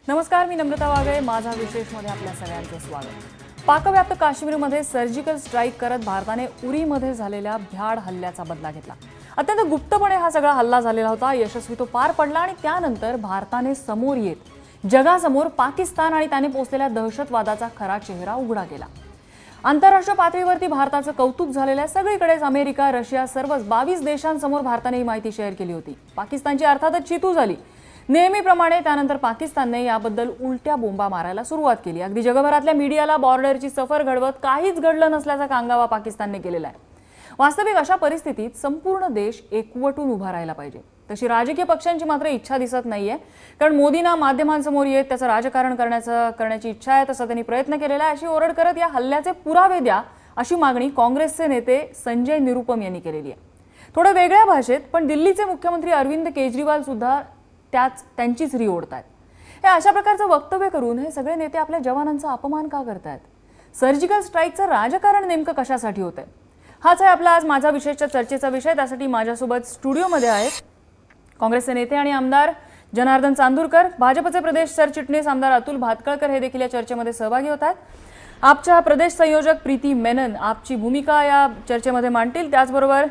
नमस्कार, मी नम्रता वागळे. माझा विशेषमध्ये आपल्या सगळ्यांचं स्वागत. पाकव्याप्त काश्मीरमध्ये सर्जिकल स्ट्राईक करत भारताने उरीमध्ये झालेल्या भ्याड हल्ल्याचा बदला घेतला. अत्यंत गुप्तपणे हा सगळा हल्ला झालेला होता. यशस्वी तो पार पडला आणि त्यानंतर भारताने समोर येत जगासमोर पाकिस्तान आणि त्याने पोसलेल्या दहशतवादाचा खरा चेहरा उघडा केला. आंतरराष्ट्रीय पातळीवरती भारताचं कौतुक झालेलं आहे. सगळीकडेच अमेरिका, रशिया, सर्वच 22 देशांसमोर भारताने ही माहिती शेअर केली होती. पाकिस्तानची अर्थातच चितू झाली. नेहमीप्रमाणे त्यानंतर पाकिस्तानने याबद्दल उलट्या बोंबा मारायला सुरुवात केली. अगदी जगभरातल्या मीडियाला बॉर्डरची सफर घडवत काहीच घडलं नसल्याचा कांगावा पाकिस्तानने केलेला आहे. वास्तविक अशा परिस्थितीत संपूर्ण देश एकवटून उभा राहायला पाहिजे. तशी राजकीय पक्षांची मात्र इच्छा दिसत नाहीये. कारण मोदींना माध्यमांसमोर येत त्याचं राजकारण करण्याची इच्छा आहे, तसा त्यांनी प्रयत्न केलेला आहे. अशी ओरड करत या हल्ल्याचे पुरावे द्या, अशी मागणी काँग्रेसचे नेते संजय निरुपम यांनी केलेली आहे. थोडं वेगळ्या भाषेत, पण दिल्लीचे मुख्यमंत्री अरविंद केजरीवाल सुद्धा त्यांचीच री ओढतायत. हे अशा प्रकारचं वक्तव्य करून हे सगळे नेते आपल्या जवानांचा अपमान का करतायत? सर्जिकल स्ट्राईकचं राजकारण नेमकं कशासाठी होतंय? हाच आहे आपला आज माझा विशेषच्या चर्चेचा विषय. त्यासाठी माझ्यासोबत स्टुडिओमध्ये आहेत काँग्रेसचे नेते आणि आमदार जनार्दन चांदूरकर, भाजपचे प्रदेश सरचिटणीस आमदार अतुल भातखळकर हे देखील या चर्चेमध्ये सहभागी होत आहेत. आपच्या प्रदेश संयोजक प्रीती मेनन आपची भूमिका या चर्चेमध्ये मांडतील. त्याचबरोबर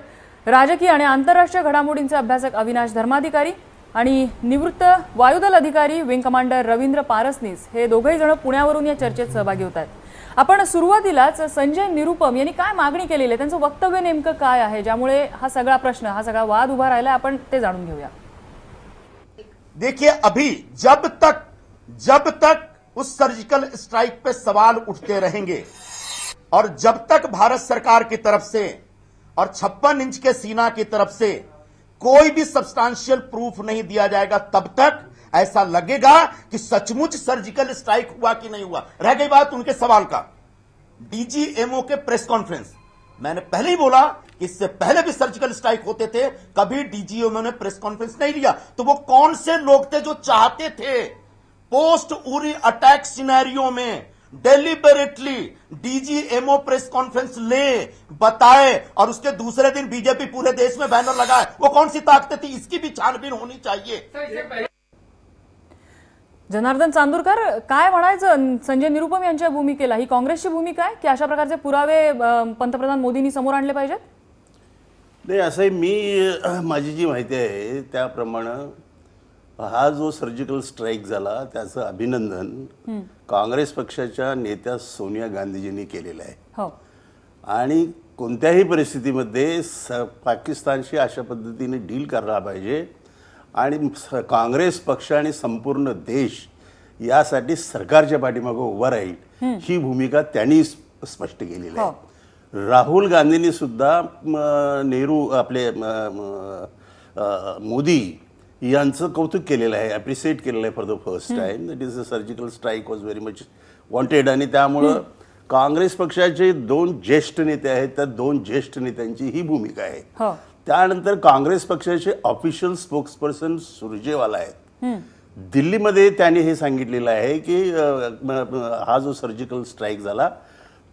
राजकीय आणि आंतरराष्ट्रीय घडामोडींचे अभ्यासक अविनाश धर्माधिकारी आणि निवृत्त वायुदल अधिकारी विंग कमांडर रवींद्र पारसनीस हे दोघेही जण पुण्यावरून या चर्चेत सहभागी होत आहेत. आपण सुरुवातीलाच संजय निरुपम यांनी काय मागणी केलेली आहे, त्यांचं वक्तव्य नेमकं काय आहे ज्यामुळे हा सगळा प्रश्न, हा सगळा वाद उभा राहिला, आपण ते जाणून घेऊया. देखिए, अभी जब तक उस सर्जिकल स्ट्राइक पे सवाल उठते रहेंगे और जब तक भारत सरकार की तरफ से और 56 इंच के सीना की तरफ से कोई भी सब्सटेंशियल प्रूफ नहीं दिया जाएगा, तब तक ऐसा लगेगा कि सचमुच सर्जिकल स्ट्राइक हुआ कि नहीं हुआ. रह गई बात उनके सवाल का, डीजीएमओ के प्रेस कॉन्फ्रेंस. मैंने पहले ही बोला कि इससे पहले भी सर्जिकल स्ट्राइक होते थे, कभी डीजीएमओ ने प्रेस कॉन्फ्रेंस नहीं लिया. तो वो कौन से लोग थे जो चाहते थे पोस्ट उरी अटैक सिनेरियो में डेलिबरेटली डीजीएमओ प्रेस कॉन्फ्रेंस ले, बताए और उसके दूसरे दिन बीजेपी पूरे देश में बैनर लगाए? वो कौन सी ताकतें थी? इसकी भी छानबीन होनी चाहिए. जनार्दन चांदूरकर, काय म्हणायचं संजय निरुपम यांच्या भूमिकेला? ही काँग्रेसची भूमिका आहे की अशा प्रकारचे पुरावे पंतप्रधान मोदींनी समोर आणले पाहिजेत? नाही, असंही माझी जी माहिती आहे त्याप्रमाणे हा जो सर्जिकल स्ट्राईक झाला त्याचं अभिनंदन काँग्रेस पक्षाच्या नेत्या सोनिया गांधीजींनी केलेलं आहे. हो. आणि कोणत्याही परिस्थितीमध्ये पाकिस्तानशी अशा पद्धतीने डील करायला पाहिजे आणि काँग्रेस पक्ष आणि संपूर्ण देश यासाठी सरकारच्या पाठीमागे उभा राहील ही भूमिका त्यांनी स्पष्ट केलेली आहे. राहुल गांधींनी सुद्धा आपले मोदी यांचं कौतुक केलेलं आहे, अप्रिशिएट केलेलं आहे for the first time. That is a surgical strike was very much wanted. आणि त्यामुळं काँग्रेस पक्षाचे 2 ज्येष्ठ नेते आहेत, त्या 2 ज्येष्ठ नेत्यांची ही भूमिका आहे. त्यानंतर काँग्रेस पक्षाचे ऑफिशियल स्पोक्सपर्सन सुरजेवाला आहेत. दिल्लीमध्ये त्यांनी हे सांगितलेलं आहे की हा जो सर्जिकल स्ट्राईक झाला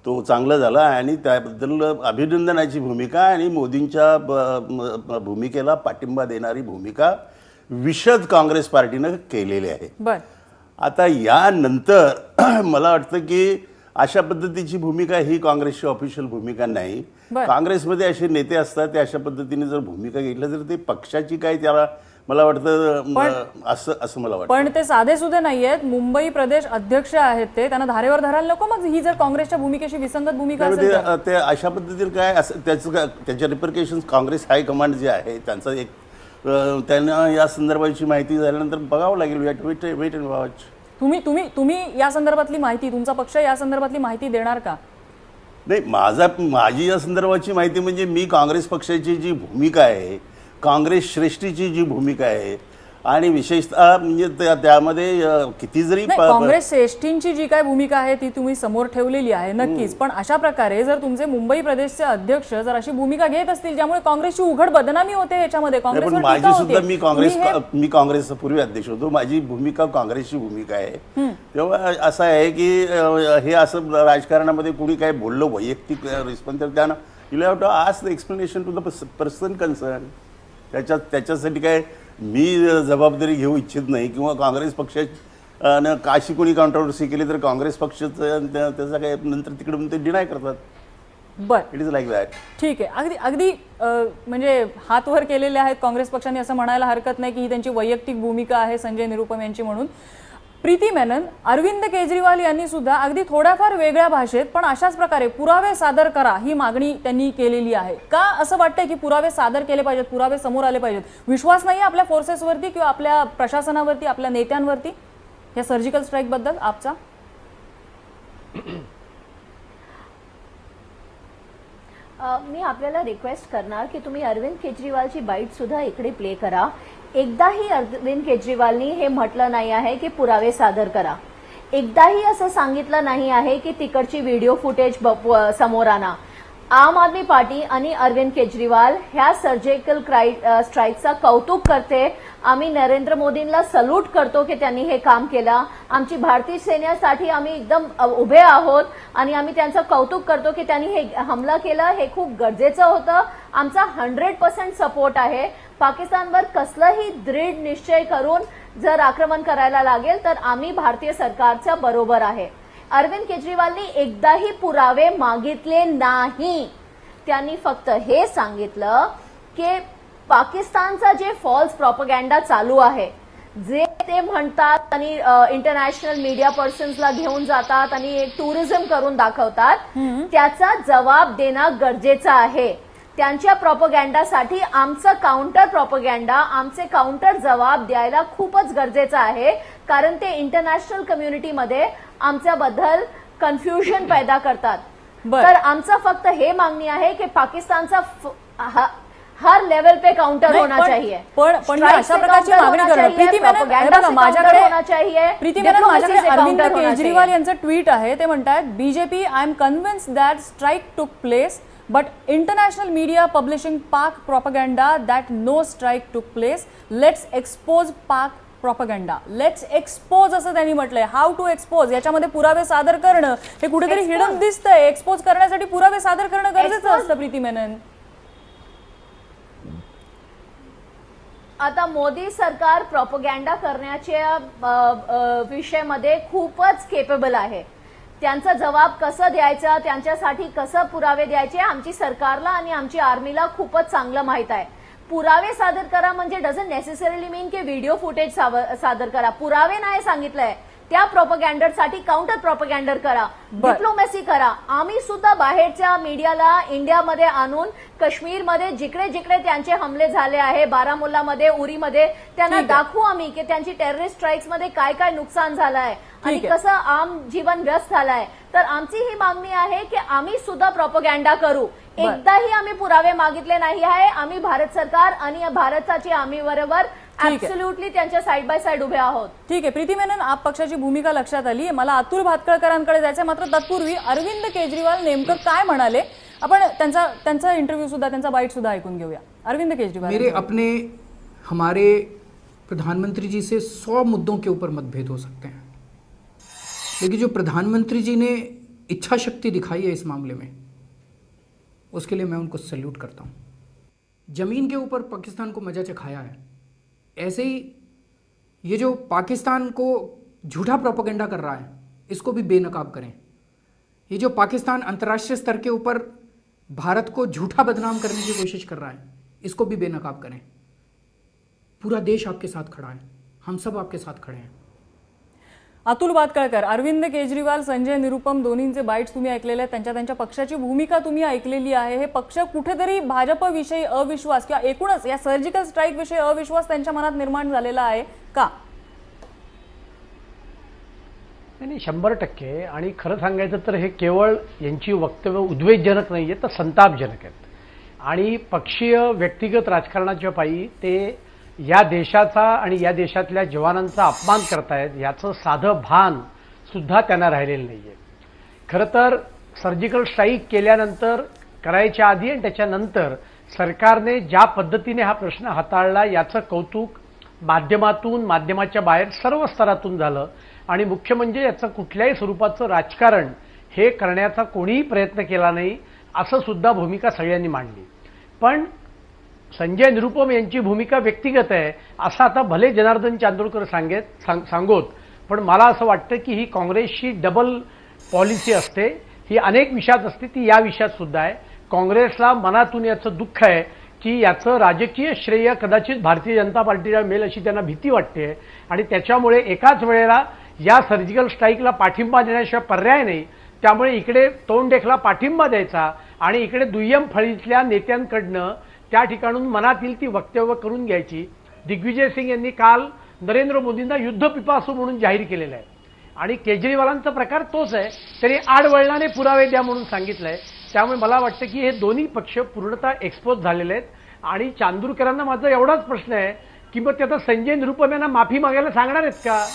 तो चांगला झाला आणि त्याबद्दल अभिनंदनाची भूमिका आणि मोदींच्या भूमिकेला पाठिंबा देणारी भूमिका विशद काँग्रेस पार्टीनं केलेली आहे. आता यानंतर मला वाटतं की अशा पद्धतीची भूमिका ही काँग्रेसची ऑफिशियल भूमिका नाही. काँग्रेसमध्ये असे नेते असतात, ते अशा पद्धतीने जर भूमिका घेतल्या तर ते पक्षाची काय त्याला मला वाटतं असं मला वाटतं. पण ते साधे सुधे नाहीयेत. मुंबई प्रदेश अध्यक्ष आहेत, ते त्यांना धारेवर धरायला नको. मग ही जर काँग्रेसच्या भूमिकेशी विसंगत भूमिका असेल ते अशा पद्धतीने काय त्याच्या रिपरकेशन्स काँग्रेस हायकमांड जे आहे त्यांचा एक त्यांना या संदर्भाची माहिती झाल्यानंतर बघावं लागेल. Wait and watch. तुम्ही या संदर्भातली माहिती, तुमचा पक्ष या संदर्भातली माहिती देणार का? नाही, माझी या संदर्भाची माहिती म्हणजे मी काँग्रेस पक्षाची जी भूमिका आहे, काँग्रेस श्रेष्ठीची जी भूमिका आहे आणि विशेषतः म्हणजे त्यामध्ये किती जरी काँग्रेस श्रेष्ठींची जी काय भूमिका आहे ती तुम्ही समोर ठेवलेली आहे नक्कीच. पण अशा प्रकारे जर तुमचे मुंबई प्रदेशचे अध्यक्ष जर अशी भूमिका घेत असतील ज्यामुळे काँग्रेसची उघड बदनामी होते याच्यामध्ये, माझी सुद्धा मी काँग्रेसचा पूर्वी अध्यक्ष होतो, माझी भूमिका काँग्रेसची भूमिका आहे. तेव्हा असं आहे की हे असं राजकारणामध्ये कुणी काय बोललं वैयक्तिक रिस्पॉन्स तर त्यांना you have to ask the explanation to the person concern. त्याच्यासाठी काय मी जबाबदारी घेऊ इच्छित नाही किंवा काँग्रेस पक्षात आणि अशी कोणी कॉन्ट्रोवर्सी केली तर काँग्रेस पक्षाचं त्याचा काय नंतर तिकडून ते डिनाय करतात. बर, इट इज लाईक दॅट. ठीक आहे. अगदी अगदी म्हणजे हात वर केलेले आहेत काँग्रेस पक्षाने, असं म्हणायला हरकत नाही की ही त्यांची वैयक्तिक भूमिका आहे संजय निरुपम यांची म्हणून. प्रीती मेनन, अरविंद केजरीवाल यांनी सुद्धा अगदी थोड्याफार वेगळ्या भाषेत पण अशाच प्रकारे पुरावे सादर करा ही मागणी त्यांनी केलेली आहे. का असं वाटतंय की पुरावे सादर केले पाहिजेत, पुरावे समोर आले पाहिजेत? विश्वास नाही आपल्या फोर्सेसवरती किंवा आपल्या प्रशासनावरती, आपल्या नेत्यांवरती या सर्जिकल स्ट्राईक बद्दल आपचा? मी आपल्याला रिक्वेस्ट करणार की तुम्ही अरविंद केजरीवालची बाईट सुद्धा इकडे प्ले करा. एकदाही अरविंद केजरीवालनी हे म्हटलं नाही आहे की पुरावे सादर करा. एकदाही असं सांगितलं नाही आहे की तिकडची व्हिडिओ फुटेज समोर आणा. आम आदमी पार्टी आणि अरविंद केजरीवाल ह्या सर्जिकल स्ट्राईकचा कौतुक करते. आम्ही नरेंद्र मोदींना सल्यूट करतो की त्यांनी हे काम केलं. आमची भारतीय सैन्यासाठी आम्ही एकदम उभे आहोत आणि आम्ही त्यांचं कौतुक करतो की त्यांनी हे हमला केला. हे खूप गरजेचं होतं. आमचा 100% सपोर्ट आहे. पाकिस्तानवर कसलाही दृढ निश्चय करून जर आक्रमण करायला लागेल तर आम्ही भारतीय सरकारच्या बरोबर आहे. अरविंद केजरीवालनी एकदाही पुरावे मागितले नाही. त्यांनी फक्त हे सांगितलं की पाकिस्तानचा जे फॉल्स प्रोपगँडा चालू आहे, जे ते म्हणतात आणि इंटरनॅशनल मीडिया पर्सन्सला घेऊन जातात आणि एक टुरिझम करून दाखवतात, त्याचा जबाब देणं गरजेचं आहे. त्यांच्या प्रोपगँडासाठी आमचं काउंटर प्रोपगँडा, आमचे काउंटर जबाब द्यायला खूपच गरजेचं आहे. कारण ते इंटरनॅशनल कम्युनिटीमध्ये आमच्याबद्दल कन्फ्युजन पैदा करतात. तर आमचं फक्त हे मागणी आहे की पाकिस्तानचा हर लेवल पे काउंटर होना चाहिए. पण अशा प्रकारची मागणी करणं, प्रीती मेनन, माझ्याकडे अरविंद केजरीवाल यांचं ट्विट आहे. ते म्हणतात, BJP, I am convinced that strike took place but international media publishing Pak propaganda that no strike took place. Let's expose Pak propaganda. Let's expose असं त्यांनी म्हटलंय. हाऊ टू एक्सपोज, याच्यामध्ये पुरावे सादर करणं हे कुठेतरी हिडन दिसतंय. एक्सपोज करण्यासाठी पुरावे सादर करणं गरजेचं असतं. प्रीती मेनन, आता मोदी सरकार प्रोपगँडा करण्याच्या विषयामध्ये खूपच केपेबल आहे. त्यांचा जबाब कसं द्यायचा, त्यांच्यासाठी कसं पुरावे द्यायचे, आमची सरकारला आणि आमची आर्मीला खूपच चांगलं माहित आहे. पुरावे सादर करा म्हणजे डझंट नेसेसरीली मीन की व्हिडिओ फुटेज सादर करा. पुरावे नाही सांगितलंय. त्या प्रोपगँडरसाठी काउंटर प्रोपगँडर करा, डिप्लोमॅसी करा. आम्ही सुद्धा बाहेरच्या मीडियाला इंडियामध्ये आणून काश्मीरमध्ये जिकडे जिकडे त्यांचे हमले झाले आहे, बारामुल्लामध्ये, उरीमध्ये, त्यांना दाखवू आम्ही की त्यांची टेररिस्ट स्ट्राईक्समध्ये काय काय नुकसान झालं आहे आणि कसं आम जीवन व्यस्त झालंय. तर आमची ही मागणी आहे की आम्ही सुद्धा प्रोपगँडा करू. एकदाही आम्ही पुरावे मागितले नाही आहे. आम्ही भारत सरकार आणि भारताची आर्मी बरोबर ऍब्सोल्युटली त्यांच्या साईड बाय साईड उभे आहोत. ठीक आहे. प्रीती मेनन, आप पक्षाची भूमिका लक्षात आली. मला अतुल भातखळकरांकडे जायचंय. मात्र तत्पूर्वी अरविंद केजरीवाल नेमकं काय म्हणाले आपण त्यांचा इंटरव्यू सुद्धा, त्यांचा बाईट सुद्धा ऐकून घेऊया. अरविंद केजरीवाल, मेरे अपने हमारे प्रधानमंत्री जी से 100 मुद्दों के ऊपर मतभेद हो सकते हैं, लेकिन जो प्रधानमंत्री जी ने इच्छा शक्ति दिखाई है इस मामले में, उसके लिए मैं उनको सैल्यूट करता हूँ. ज़मीन के ऊपर पाकिस्तान को मजा चखाया है. ऐसे ही ये जो पाकिस्तान को झूठा प्रोपेगेंडा कर रहा है, इसको भी बेनकाब करें. ये जो पाकिस्तान अंतर्राष्ट्रीय स्तर के ऊपर भारत को झूठा बदनाम करने की कोशिश कर रहा है, इसको भी बेनकाब करें. पूरा देश आपके साथ खड़ा है, हम सब आपके साथ खड़े हैं. अतुल भातखळकर, अरविंद केजरीवाल, संजय निरुपम दोन्हींचे बाईट्स तुम्ही ऐकलेले आहेत. त्यांच्या पक्षाची भूमिका तुम्ही ऐकलेली आहे. हे पक्ष कुठेतरी भाजपविषयी अविश्वास किंवा एकूणच या सर्जिकल स्ट्राईक विषयी अविश्वास त्यांच्या मनात निर्माण झालेला आहे का? नाही, 100%. आणि खरं सांगायचं तर हे केवळ यांची वक्तव्य उद्वेगजनक नाही आहेत, तर संतापजनक आहेत. आणि पक्षीय व्यक्तिगत राजकारणाच्या पायी ते या देशाचा आणि या देशातल्या जवानांचा अपमान करतायत, याचं साधं भान सुद्धा त्यांना राहिलेलं नाहीये. खरं तर सर्जिकल स्ट्राईक केल्यानंतर, करायच्या आधी आणि त्याच्यानंतर सरकारने ज्या पद्धतीने हा प्रश्न हाताळला याचं कौतुक माध्यमातून, माध्यमाच्या बाहेर सर्व स्तरातून झालं. आणि मुख्य म्हणजे याचं कुठल्याही स्वरूपाचं राजकारण हे करण्याचा कोणीही प्रयत्न केला नाही, असं सुद्धा भूमिका सगळ्यांनी मांडली. पण संजय निरुपम यांची भूमिका व्यक्तिगत आहे असं आता भले जनार्दन चांदोरकर सांगोत, पण मला असं वाटतं की ही काँग्रेसची डबल पॉलिसी असते, ही अनेक विषयात असते, ती या विषयात सुद्धा आहे. काँग्रेसला मनातून याचं दुःख आहे की याचं राजकीय श्रेय कदाचित भारतीय जनता पार्टीला मिळेल अशी त्यांना भीती वाटते आणि त्याच्यामुळे एकाच वेळेला या सर्जिकल स्ट्राईकला पाठिंबा देण्याशिवाय पर्याय नाही. त्यामुळे इकडे तोंडेखला पाठिंबा द्यायचा आणि इकडे दुय्यम फळीतल्या नेत्यांकडनं त्या ठिकाणून मनात येईल ती वक्तव्य करून घ्यायची. दिग्विजय सिंग यांनी काल नरेंद्र मोदींना युद्ध पिपासू म्हणून जाहीर केलेलं आहे आणि केजरीवालांचा प्रकार तोच आहे. त्यांनी आडवळणाने पुरावे द्या म्हणून सांगितलंय. त्यामुळे मला वाटतं की हे दोन्ही पक्ष पूर्णतः एक्सपोज झालेले आहेत. आणि चांदूरकरांना माझा एवढाच प्रश्न आहे की मग ते आता संजय निरुपम यांना माफी मागायला सांगणार आहेत का?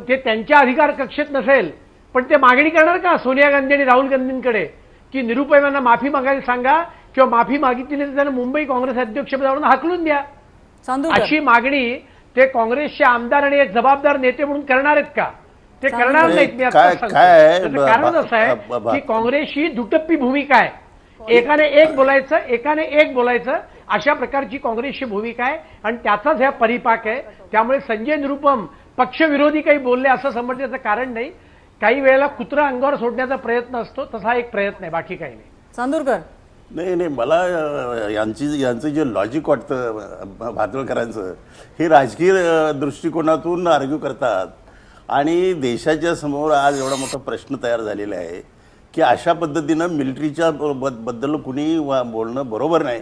ते त्यांच्या अधिकार कक्षेत नसेल पण ते मागणी करणार का सोनिया गांधी आणि राहुल गांधींकडे की निरुपम यांना माफी मागायला सांगा किंवा माफी मागितली तर त्यांना मुंबई काँग्रेस अध्यक्षपदावरून हाकलून द्या, अशी मागणी ते काँग्रेसचे आमदार आणि एक जबाबदार नेते म्हणून करणार आहेत का? ते करणार नाहीत. मी आता सांगतो त्याचं कारण असं आहे की काँग्रेसची दुटप्पी भूमिका आहे. एकाने एक बोलायचं अशा प्रकारची काँग्रेसची भूमिका आहे आणि त्याचाच ह्या परिपाक आहे. त्यामुळे संजय निरुपम पक्षविरोधी काही बोलले असं समजण्याचं कारण नाही. काही वेळेला कुत्रा अंगावर सोडण्याचा प्रयत्न असतो, तसा एक प्रयत्न आहे, बाकी काही नाही. चांदूरकर, नाही मला यांचं जे लॉजिक वाटतं भातुळकरांचं, हे राजकीय दृष्टिकोनातून आर्ग्यू करतात आणि देशाच्या समोर आज एवढा मोठा प्रश्न तयार झालेला आहे की अशा पद्धतीनं मिलिटरीच्या बद्दल कुणी बोलणं बरोबर नाही,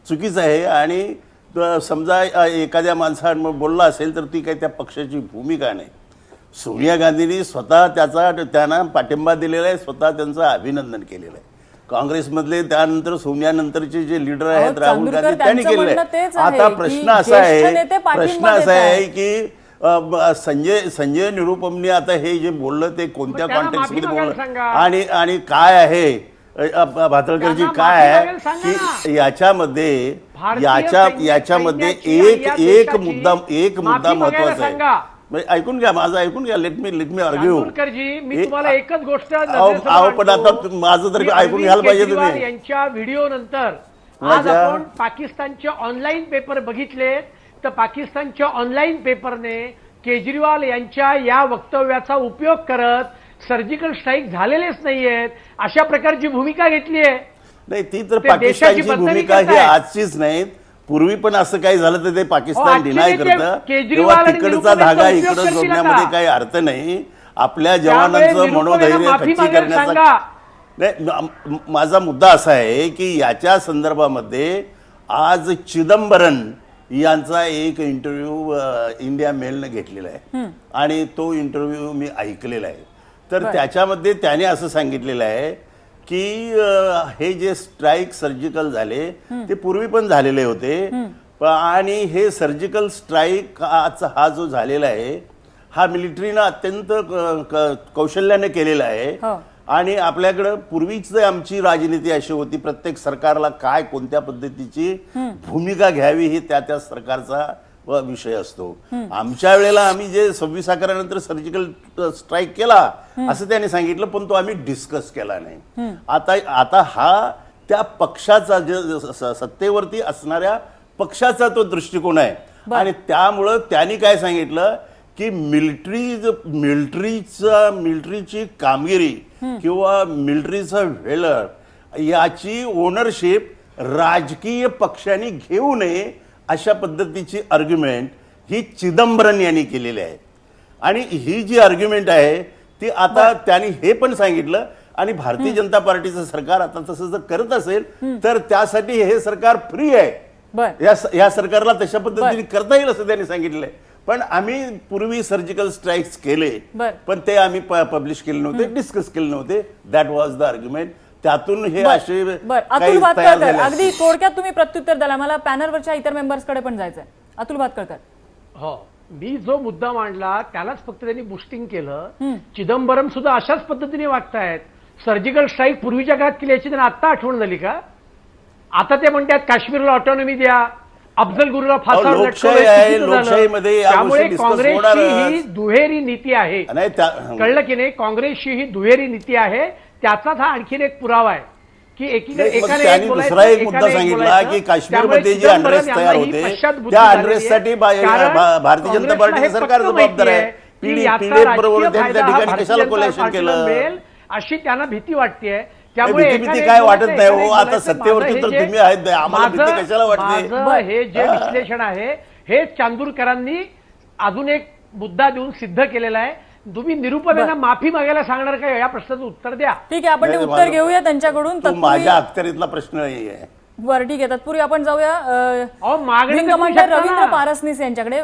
चुकीचं आहे. आणि समजा एखाद्या माणसानं बोलला असेल तर ती काही त्या पक्षाची भूमिका नाही. सोनिया गांधींनी स्वतः त्यांना पाठिंबा दिलेला आहे, स्वतः त्यांचं अभिनंदन केलेलं आहे. काँग्रेसमधले त्यानंतर सोनिया नंतरचे जे लीडर आहेत राहुल गांधी त्यांनी केलेलं आहे. आता प्रश्न असा आहे की संजय निरुपमने आता हे जे बोललं ते कोणत्या कॉन्टेक्स्टमध्ये बोललं आणि काय आहे भातळकरजी काय आहे की याच्यामध्ये एक मुद्दा महत्वाचा आहे. ऐकून घ्या, माझं ऐकून घ्या. Let me argue. मी तुम्हाला एकच गोष्ट पण आता माझं तर ऐकून घ्यायला पाहिजे तुम्ही. यांच्या व्हिडिओ नंतर आज आपण पाकिस्तानचे ऑनलाईन पेपर बघितले तर पाकिस्तानच्या ऑनलाईन पेपरने केजरीवाल यांच्या या वक्तव्याचा उपयोग करत सर्जिकल स्ट्राईक झालेलेच नाहीयेत अशा प्रकारची भूमिका घेतली आहे. नाही, ती तर पाकिस्तानची भूमिका ही आजचीच नाही, पूर्वी पण असं काही झालं तर ते पाकिस्तान डिनाय करतं. तेव्हा तिकडचा धागा इकडे जोडण्यामध्ये काही अर्थ नाही. आपल्या जवानांचं मनोधैर्य खच्ची करण्याचा नाही. माझा मुद्दा असा आहे की याच्या संदर्भामध्ये आज चिदंबरम यांचा एक इंटरव्ह्यू इंडिया मेलने घेतलेला आहे आणि तो इंटरव्ह्यू मी ऐकलेला आहे. तर त्याच्यामध्ये त्याने असं सांगितलेलं आहे की हे जे स्ट्राईक सर्जिकल झाले ते पूर्वी पण झालेले होते आणि हे सर्जिकल स्ट्राईक हा जो झालेला आहे हा मिलिटरीनं अत्यंत कौशल्याने केलेला आहे. आणि आपल्याकडं पूर्वीच आमची राजनीती अशी होती, प्रत्येक सरकारला काय कोणत्या पद्धतीची भूमिका घ्यावी हे त्या सरकारचा विषय असतो. आमच्या वेळेला आम्ही जे 26 अकरानंतर सर्जिकल स्ट्राईक केला असं त्याने सांगितलं, पण तो आम्ही डिस्कस केला नाही. आता हा त्या पक्षाचा जे सत्तेवरती असणाऱ्या पक्षाचा तो दृष्टिकोन आहे. आणि त्यामुळं त्यांनी काय सांगितलं की मिलिटरीची कामगिरी किंवा मिलिटरीचा व्हेलर याची ओनरशिप राजकीय पक्षांनी घेऊ नये अशा पद्धतीची आर्ग्युमेंट ही चिदंबरम यांनी केलेली आहे. आणि ही जी आर्ग्युमेंट आहे ती आता त्यांनी हे पण सांगितलं आणि भारतीय जनता पार्टीचं सरकार आता तसं जर करत असेल तर त्यासाठी हे सरकार फ्री आहे. या सरकारला तशा पद्धतीने करता येईल असं त्यांनी सांगितलंय. पण आम्ही पूर्वी सर्जिकल स्ट्राईक्स केले पण ते आम्ही पब्लिश केले नव्हते, डिस्कस केले नव्हते. That was the argument. त्यातून हे असे अतुल भातखळकर, अगदी थोडक्यात तुम्ही प्रत्युत्तर द्याल. मला पॅनलवरच्या इतर मेंबर्सकडे पण जायचंय. अतुल भातखळकर. हो, मी जो मुद्दा मांडला त्यालाच फक्त त्यांनी बुस्टिंग केलं. चिदंबरम सुद्धा अशाच पद्धतीने वागतायत. सर्जिकल स्ट्राईक पूर्वीच्या काळात केली याची त्यांना आता आठवण झाली का? आता ते म्हणतात काश्मीरला ऑटोनॉमी द्या, अफजल गुरुला फासावर लोकशाहीमध्ये. त्यामुळे काँग्रेसची ही दुहेरी नीती आहे, कळलं की नाही? काँग्रेसची ही दुहेरी नीती आहे. त्याचाच हा आणखीन एक पुरावा आहे की नाही, मग एकाने त्यांनी बोलायचं, दुसरा एक एकाने मुद्दा सांगितला बोलायचं. की त्यामुळे काश्मीरमध्ये जे चिदंबरम अनरेस्ट यांना तयार ही होते पश्चातबुद्धी त्या झालेली आहे. अनरेस्टसाठी कारण भारतीय जनता काँग्रेसला पार्टी हे सरकार पक्क जबाबदार आहे. माहिती की याचा पीडीएफ बरोबर राजकीय त्यांनी त्या फायदा हा ठिकाणी भारतीय कशाला जनता कोलेशन पार्टीला केलं? मिळेल अशी त्यांना भीती वाटतेय. भीती त्यामुळे भीती एकाने काय एक वाटत बोलायचं, नाही एकाने हो. एक आता बोलायचं. सत्तेवरती माझं तर हे जे- तुम्ही आहेत, आम्हाला भीती माझं- कशाला वाटते? माझं हे जे विश्लेषण आहे हे चांदूरकरांनी अजून एक मुद्दा देऊन सिद्ध केलेला आहे. तुम्ही निरुपमेंना माफी मागायला सांगणार का या प्रश्नाचं उत्तर द्या. ठीक आहे, आपण ते नाही, उत्तर माझं- घेऊया त्यांच्याकडून. तो माझ्या अखत्यारीतला प्रश्न नाहीये. बरं, ठीक आहे. तत्पूर्वी आपण जाऊया अहो, मागणी विंग तर कमांडर करू शकता रवींद्र ना. पारसनीस यांच्याकडे.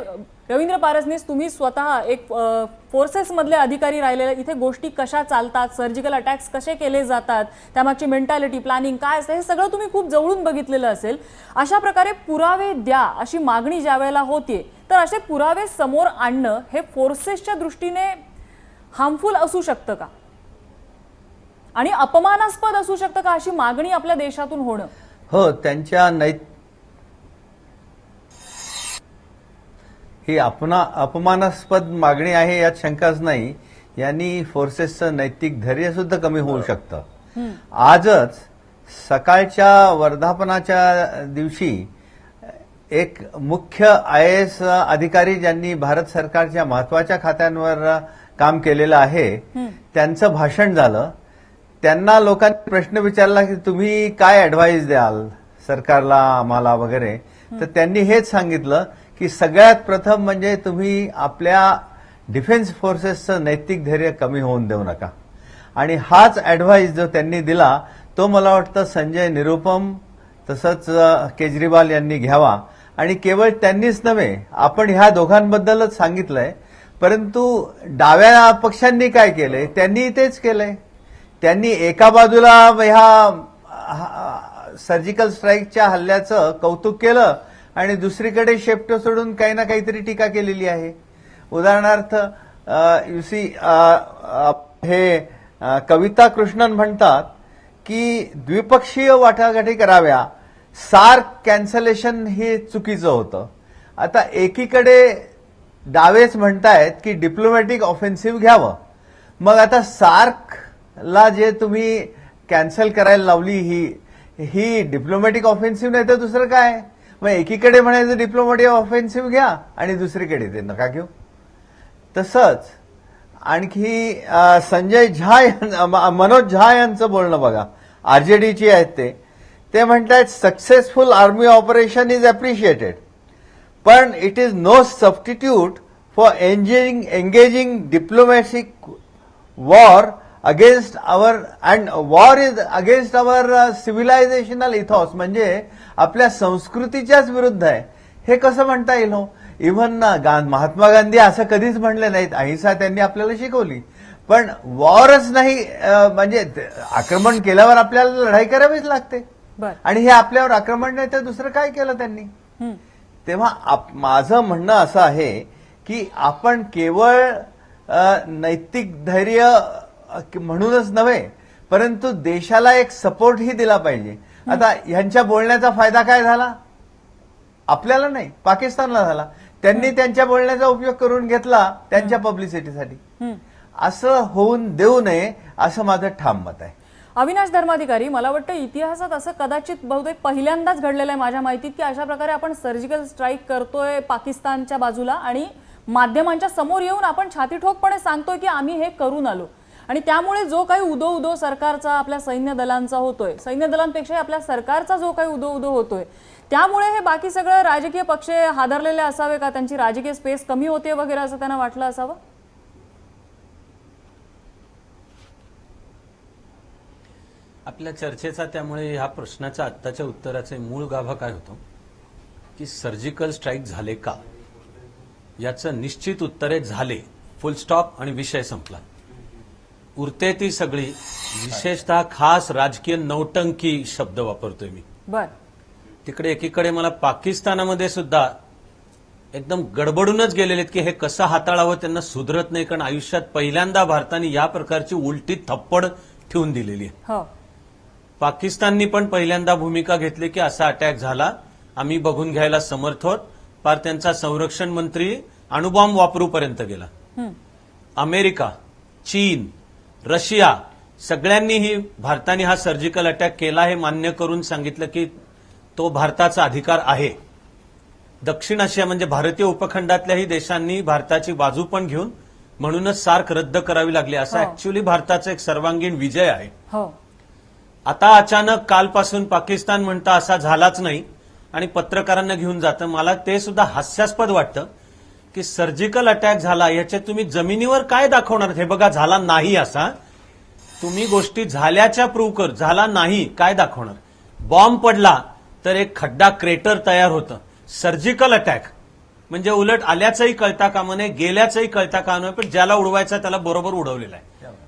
रवींद्र पारसनीस, तुम्ही स्वतः एक फोर्सेस मधले अधिकारी राहिलेले, इथे गोष्टी कशा चालतात, सर्जिकल अटॅक्स कसे केले जातात, त्यामागची मेंटॅलिटी, प्लॅनिंग काय असतं, हे सगळं तुम्ही खूप जवळून बघितलेलं असेल. अशा प्रकारे पुरावे द्या अशी मागणी ज्या वेळेला होतीये, तर असे पुरावे समोर आणणं हे फोर्सेसच्या दृष्टीने हार्मफुल असू शकतं का आणि अपमानास्पद असू शकतं का अशी मागणी आपल्या देशातून होणं? हो, त्यांच्या ही अपमानास्पद मागणी आहे यात शंकाच नाही. यांनी फोर्सेसचं नैतिक धैर्य सुद्धा कमी होऊ शकतं. आजच सकाळच्या वर्धापनाच्या दिवशी एक मुख्य IAS अधिकारी ज्यांनी भारत सरकारच्या महत्वाच्या खात्यांवर काम केलेलं आहे त्यांचं भाषण झालं. त्यांना लोकांनी प्रश्न विचारला की तुम्ही काय ऍडवाइस द्याल सरकारला, आम्हाला वगैरे. तर त्यांनी हेच सांगितलं की सगळ्यात प्रथम म्हणजे तुम्ही आपल्या डिफेन्स फोर्सेसचं नैतिक धैर्य कमी होऊन देऊ नका. आणि हाच ऍडवाइस जो त्यांनी दिला तो मला वाटतं संजय निरुपम तसंच केजरीवाल यांनी घ्यावा. आणि केवळ त्यांनीच नव्हे, आपण ह्या दोघांबद्दलच सांगितलंय, परंतु डाव्या पक्षांनी काय केलंय, त्यांनी तेच केलंय. त्यांनी एका बाजूला ह्या सर्जिकल स्ट्राईकच्या हल्ल्याचं कौतुक केलं आणि दुसरीकडे शेपटं सोडून काही ना काहीतरी टीका केलेली आहे. उदाहरणार्थ युसी हे कविता कृष्णन म्हणतात की द्विपक्षीय वाटाघाटी कराव्या, सार्क कॅन्सलेशन हे चुकीचं होतं. आता एकीकडे डावेच म्हणतायत की डिप्लोमॅटिक ऑफेन्सिव्ह घ्यावं, मग आता सार्कला जे तुम्ही कॅन्सल करायला लावली ही डिप्लोमॅटिक ऑफेन्सिव्ह नाही तर दुसरं काय? मग एकीकडे म्हणायचं डिप्लोमॅटिक ऑफेन्सिव्ह घ्या आणि दुसरीकडे ते नका घेऊ. तसंच आणखी संजय झा, मनोज झा यांचं बोलणं बघा, आरजेडीची आहेत ते म्हणतात successful army operation is appreciated पण it is no substitute for engaging diplomatic war against our and war is against our civilizational ethos, म्हणजे आपल्या संस्कृतीच्याच विरुद्ध आहे. हे कसं म्हणता येईल हो? इव्हन महात्मा गांधी असं कधीच म्हणले नाहीत. अहिंसा त्यांनी आपल्याला शिकवली, पण वॉरच नाही, म्हणजे आक्रमण केल्यावर आपल्याला लढाई करावीच लागते. आणि हे आपल्यावर आक्रमण नाही तर दुसरं काय केलं त्यांनी? तेव्हा माझं म्हणणं असं आहे की आपण केवळ नैतिक धैर्य म्हणूनच नव्हे, परंतु देशाला एक सपोर्टही दिला पाहिजे. आता ह्यांच्या बोलण्याचा फायदा काय झाला? आपल्याला नाही, पाकिस्तानला झाला. त्यांनी त्यांच्या बोलण्याचा उपयोग करून घेतला त्यांच्या पब्लिसिटीसाठी. असं होऊन देऊ नये असं माझं ठाम मत आहे. अविनाश धर्माधिकारी, मला वाटतं इतिहासात असं कदाचित बहुतेक पहिल्यांदाच घडलेलं आहे माझ्या माहितीत की अशा प्रकारे आपण सर्जिकल स्ट्राईक करतोय पाकिस्तानच्या बाजूला आणि माध्यमांच्या समोर येऊन आपण छातीठोकपणे सांगतोय की आम्ही हे करून आलो. आणि त्यामुळे जो काही उदो सरकारचा आपल्या सैन्य दलांचा होतोय, सैन्य दलांपेक्षा आपल्या सरकारचा जो काही उदो होतोय, त्यामुळे हे बाकी सगळं राजकीय पक्ष हादरलेले असावे का? त्यांची राजकीय स्पेस कमी होते वगैरे असं त्यांना वाटलं असावं? आपल्या चर्चेचा त्यामुळे ह्या प्रश्नाच्या आत्ताच्या उत्तराचे मूळ गाभा काय होतो की सर्जिकल स्ट्राईक झाले का, याचं निश्चित उत्तर आहे झाले, फुल स्टॉप, आणि विषय संपला. उरते ती सगळी विशेषतः खास राजकीय नौटंकी शब्द वापरतोय मी. तिकडे एकीकडे मला पाकिस्तानामध्ये सुद्धा एकदम गडबडूनच गेलेले की हे कसं हाताळावं त्यांना सुधरत नाही, कारण आयुष्यात पहिल्यांदा भारताने या प्रकारची उलटी थप्पड ठेवून दिलेली आहे. पाकिस्ताननी पण पहिल्यांदा भूमिका घेतली की असा अटॅक झाला, आम्ही बघून घ्यायला समर्थ आहोत. पार त्यांचा संरक्षण मंत्री अणुबॉम्ब वापरूपर्यंत गेला. अमेरिका, चीन, रशिया सगळ्यांनीही भारताने हा सर्जिकल अटॅक केला हे मान्य करून सांगितलं की तो भारताचा अधिकार आहे. दक्षिण आशिया म्हणजे भारतीय उपखंडातल्याही देशांनी भारताची बाजू पण घेऊन म्हणूनच सार्क रद्द करावी लागली. असा ऍक्च्युअली भारताचा एक सर्वांगीण विजय आहे. आता अचानक कालपासून पाकिस्तान म्हणता असा झालाच नाही आणि पत्रकारांना घेऊन जातं. मला ते सुद्धा हास्यास्पद वाटतं की सर्जिकल अटॅक झाला याचे तुम्ही जमिनीवर काय दाखवणार. हे बघा झाला नाही असा तुम्ही गोष्टी झाल्याच्या प्रूव्ह कर, झाला नाही काय दाखवणार. बॉम्ब पडला तर एक खड्डा क्रेटर तयार होतं. सर्जिकल अटॅक म्हणजे उलट आल्याचंही कळता कामा नये, गेल्याचंही कळता कामा नये, पण ज्याला उडवायचा त्याला बरोबर उडवलेला आहे.